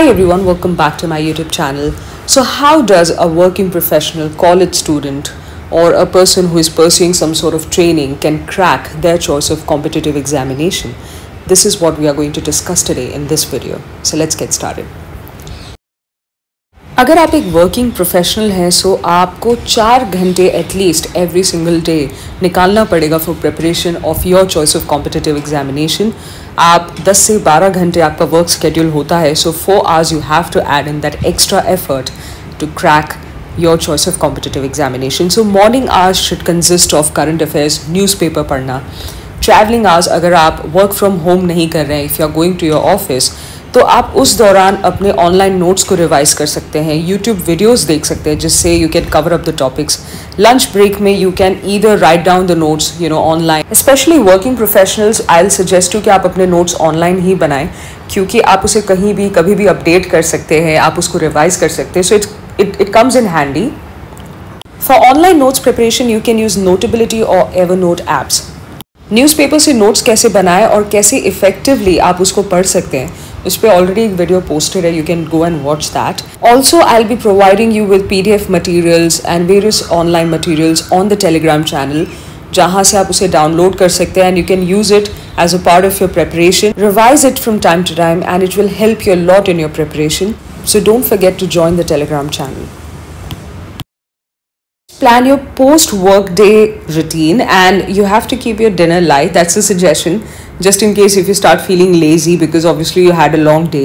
Hi everyone, welcome back to my YouTube channel. So how does a working professional, college student or a person who is pursuing some sort of training can crack their choice of competitive examination? This is what we are going to discuss today in this video. So let's get started. अगर आप एक working professional हैं सो आपको 4 घंटे at least every single day निकालना पड़ेगा for preparation of your choice of competitive examination. आप 10 से 12 घंटे आपका वर्क स्केड्यूल होता है, so 4 hours you have to add in that extra effort to crack your choice of competitive examination. So morning hours should consist of current affairs, newspaper पढ़ना. Travelling hours अगर आप work from home नहीं कर रहे हैं, if you are going to your office, तो आप उस दौरान अपने ऑनलाइन नोट्स को रिवाइज कर सकते हैं, यूट्यूब वीडियोस देख सकते हैं जिससे you can cover up the topics. Lunch break में you can either write down the notes online. Specially working professionals I will suggest you कि आप अपने नोट्स ऑनलाइन ही बनाएं, क्योंकि आप उसे कहीं भी कभी भी अपडेट कर सकते हैं, आप उसको रिवाइज कर सकते हैं. So it comes in handy. For online notes preparation you can use Notability और एवरनोट एप्स. न्यूज़पेपर से नोट्स कैसे बनाएं और कैसे इफेक्टिवली आप उसको पढ़ सकते हैं, उस पर ऑलरेडी एक वीडियो पोस्टेड है, you can go and watch that. Also I will be providing you with PDF materials and various online materials on the Telegram channel, जहाँ से आप उसे डाउनलोड कर सकते हैं and you can use it as a part of your preparation. Revise it from time to time and it will help you a lot in your preparation. So don't forget to join the Telegram channel. Plan your post-work day routine and you have to keep your dinner light. That's a suggestion, just in case if you start feeling lazy because obviously you had a long day.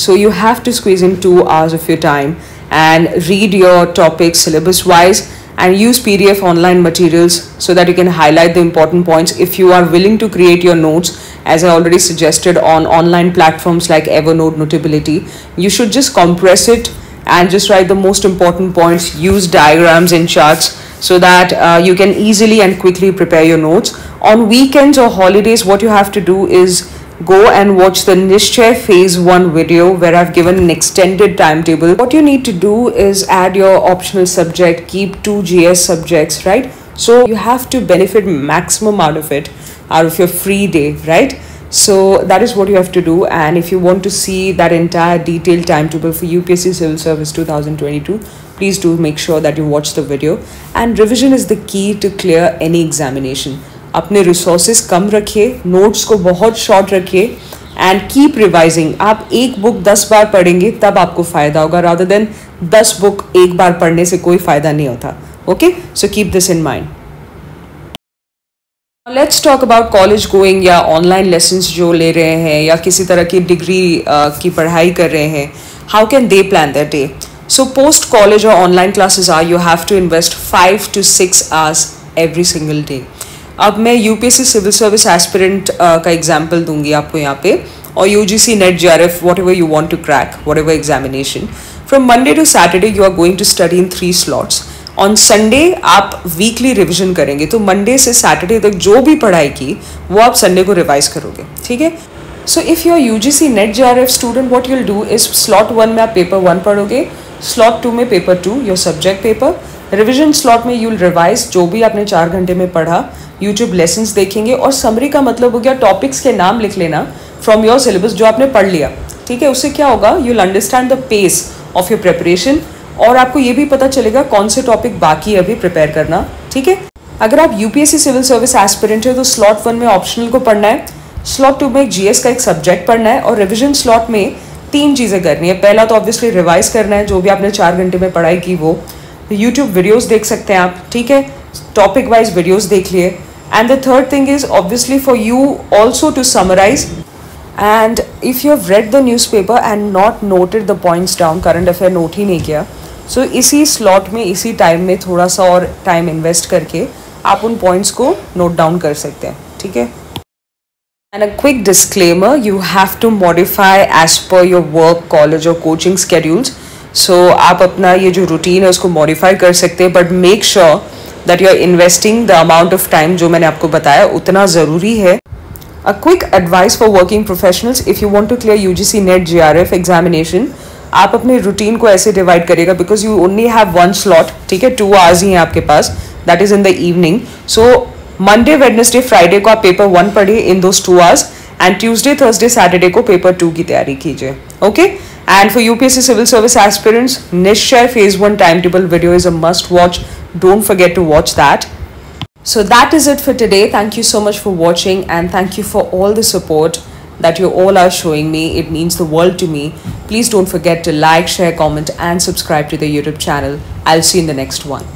So you have to squeeze in 2 hours of your time and read your topics syllabus wise and use PDF online materials so that you can highlight the important points. If you are willing to create your notes, as I already suggested on online platforms like Evernote, Notability, you should just compress it and just write the most important points. Use diagrams and charts so that you can easily and quickly prepare your notes. On weekends or holidays, what you have to do is go and watch the Nishchay Phase 1 video where I've given an extended timetable. What you need to do is add your optional subject, keep 2 GS subjects, right? So you have to benefit maximum out of it, out of your free day, right? So that is what you have to do. And if you want to see that entire detailed timetable for UPSC Civil Service 2022, please do make sure that you watch the video. And revision is the key to clear any examination. अपने resources कम रखिए, notes को बहुत short रखिए and keep revising. आप एक book 10 बार पढ़ेंगे तब आपको फ़ायदा होगा, rather than 10 book एक बार पढ़ने से कोई फ़ायदा नहीं होता. Okay? So keep this in mind. Let's talk about college going या ऑनलाइन लेसन्स जो ले रहे हैं या किसी तरह की डिग्री की पढ़ाई कर रहे हैं. How can they plan their day? So post college और online classes are you have to invest 5 to 6 hours every single day. अब मैं यूपीएससी सिविल सर्विस एस्पिरेंट का एग्जाम्पल दूंगी आपको यहाँ पे, और UGC NET JRF, whatever you want to crack, whatever examination. From Monday to Saturday you are going to study in 3 slots. On Sunday आप weekly revision करेंगे, तो Monday से सैटरडे तक जो भी पढ़ाई की वो आप संडे को रिवाइज करोगे, ठीक है. So if you are UGC net JRF student, what you'll do is slot 1 में आप पेपर 1 पढ़ोगे, स्लॉट 2 में paper 2 your subject paper, revision slot में यूल रिवाइज जो भी आपने 4 घंटे में पढ़ा, यूट्यूब लेसन्स देखेंगे, और समरी का मतलब हो गया टॉपिक्स के नाम लिख लेना फ्रॉम योर सिलेबस जो आपने पढ़ लिया, ठीक है. उससे क्या होगा, you'll understand the pace of your preparation और आपको ये भी पता चलेगा कौन से टॉपिक बाकी है अभी प्रिपेयर करना, ठीक है. अगर आप यूपीएससी सिविल सर्विस एस्पिरेंट है तो स्लॉट 1 में ऑप्शनल को पढ़ना है, स्लॉट 2 में एक GS का एक सब्जेक्ट पढ़ना है, और रिविजन स्लॉट में 3 चीज़ें करनी है. पहला तो ऑब्वियसली रिवाइज करना है जो भी आपने 4 घंटे में पढ़ाई की, वो यूट्यूब वीडियोस देख सकते हैं आप, ठीक है, टॉपिक वाइज वीडियोस देख लिए. And the third thing is obviously for you also to summarize. And if you have read the newspaper and not noted the points down, current affair note ही नहीं किया, सो इसी स्लॉट में इसी time में थोड़ा सा और टाइम इन्वेस्ट करके आप उन पॉइंट्स को नोट डाउन कर सकते हैं, ठीक है. And a quick disclaimer, you have to modify as per your work, college और कोचिंग स्केड्यूल्स. सो आप अपना ये जो रूटीन है उसको मॉडिफाई कर सकते हैं, but make sure that you are investing the amount of time जो मैंने आपको बताया उतना ज़रूरी है. A quick advice for working professionals, if you want to clear UGC net JRF examination, आप अपने रूटीन को ऐसे डिवाइड करिएगा, because you only have 1 slot, ठीक है, 2 hours ही हैं आपके पास, that is in the evening. So Monday, Wednesday, Friday को आप पेपर 1 पढ़िए in those 2 hours, and Tuesday Thursday Saturday को पेपर 2 की तैयारी कीजिए. Okay, and for UPSC civil service aspirants, Nishchay phase 1 time table video is a must watch. Don't forget to watch that. So that is it for today. Thank you so much for watching, and thank you for all the support that you all are showing me. It means the world to me. Please don't forget to like, share, comment and subscribe to the YouTube channel. I'll see you in the next one.